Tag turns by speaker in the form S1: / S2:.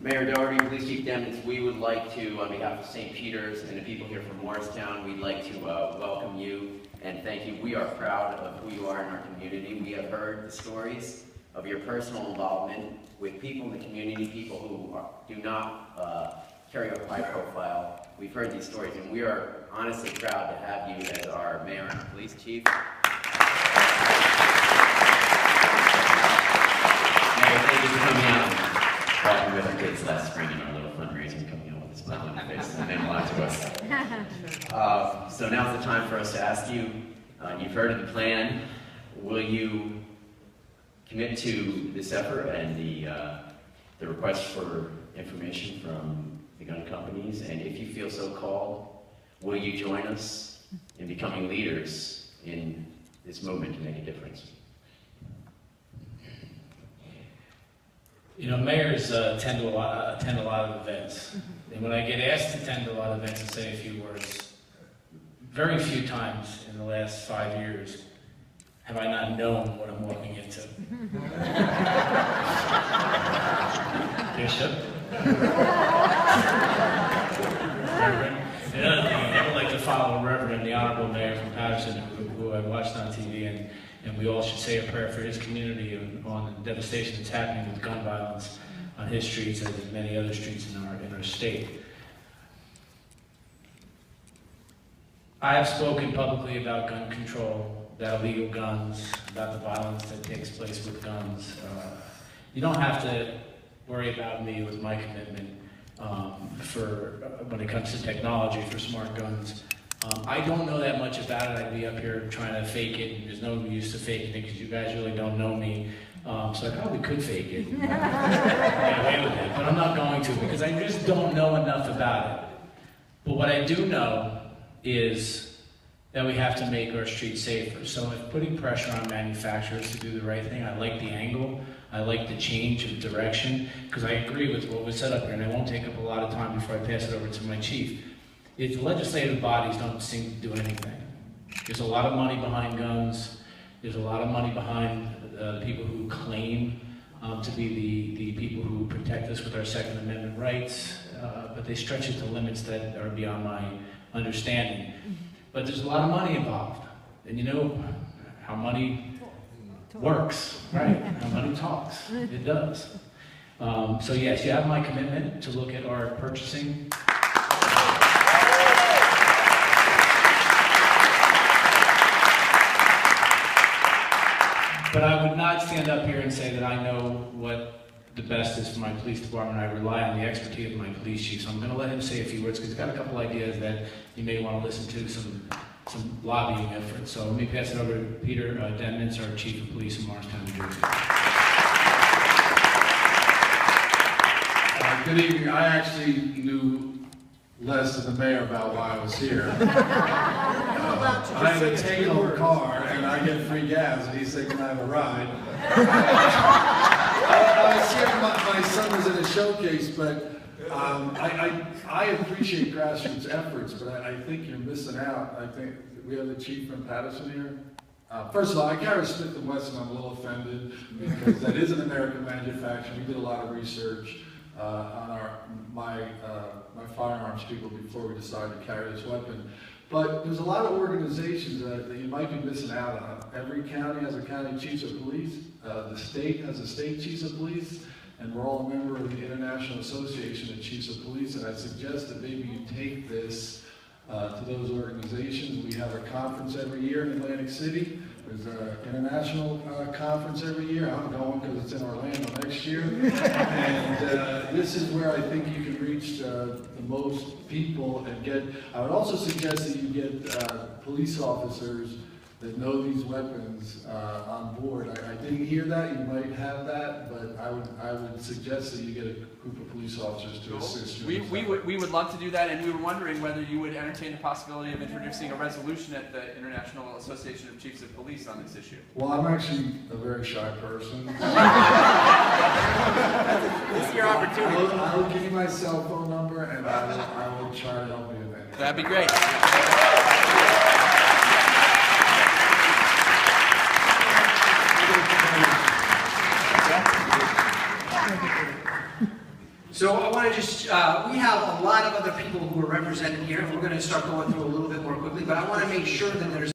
S1: Mayor Doherty, Police Chief Demens, we would like to, on behalf of St. Peter's and the people here from Morristown, we'd like to welcome you and thank you. We are proud of who you are in our community. We have heard the stories of your personal involvement with people in the community, people who do not carry a high profile. We've heard these stories, and we are honestly proud to have you as our mayor and police chief. Mayor, thank you for coming out and walking with our kids last spring in our little fundraising, coming out with a smile on your face, and meant a lot to us. So now's the time for us to ask you, you've heard of the plan. Will you commit to this effort and the request for information from the gun companies? And if you feel so called, will you join us in becoming leaders in this movement to make a difference?
S2: You know, mayors attend a lot of events. And when I get asked to attend a lot of events and say a few words, very few times in the last 5 years have I not known what I'm walking into. Bishop. Reverend. Another thing, I never like to follow Reverend, the Honorable Mayor from Patterson, who I watched on TV, and we all should say a prayer for his community on the devastation that's happening with gun violence on his streets and in many other streets in our state. I have spoken publicly about gun control, about illegal guns, about the violence that takes place with guns. You don't have to worry about me with my commitment when it comes to technology for smart guns. I don't know that much about it. I'd be up here trying to fake it, and there's no use to faking it because you guys really don't know me. So I probably could fake it and get away with it, but I'm not going to because I just don't know enough about it. But what I do know is that we have to make our streets safer. So if putting pressure on manufacturers to do the right thing, I like the angle, I like the change of direction, because I agree with what was said up here, and I won't take up a lot of time before I pass it over to my chief. If the legislative bodies don't seem to do anything, there's a lot of money behind guns, there's a lot of money behind the people who claim to be the people who protect us with our Second Amendment rights, but they stretch it to limits that are beyond my understanding. But there's a lot of money involved, and you know how money works, right? How money talks, it does. So yes, you have my commitment to look at our purchasing. But I would not stand up here and say that I know what the best is for my police department. I rely on the expertise of my police chief. So I'm going to let him say a few words because he's got a couple ideas that you may want to listen to, some lobbying efforts. So let me pass it over to Peter Demens, our Chief of Police in Morristown, New Jersey.
S3: Good evening. I actually knew less than the mayor about why I was here. I have a take-home car, and I get free gas, and he said, "Can I have a ride?" I see my son was in a showcase, but I appreciate grassroots efforts, but I think you're missing out. I think we have the chief from Patterson here. First of all, I carry Smith & Wesson. I'm a little offended because that is an American manufacturer. We did a lot of research on my firearms people before we decided to carry this weapon. But there's a lot of organizations that you might be missing out on. Every county has a county chiefs of police. The state has a state chiefs of police. And we're all a member of the International Association of Chiefs of Police. And I suggest that maybe you take this to those organizations. We have a conference every year in Atlantic City. There's an international conference every year. I'm going because it's in Orlando next year. And this is where I think you can reach the most people and get, I would also suggest that you get police officers that know these weapons on board. I didn't hear that, you might have that, but I would suggest that you get a group of police officers to assist you.
S4: We would love to do that, and we were wondering whether you would entertain the possibility of introducing a resolution at the International Association of Chiefs of Police on this issue.
S3: Well, I'm actually a very shy person.
S4: This is your opportunity.
S3: I'll give you my cell phone number, and I will try to help you with that.
S4: That'd be great.
S5: So I want to just, we have a lot of other people who are represented here, and we're going to start going through a little bit more quickly, but I want to make sure that there's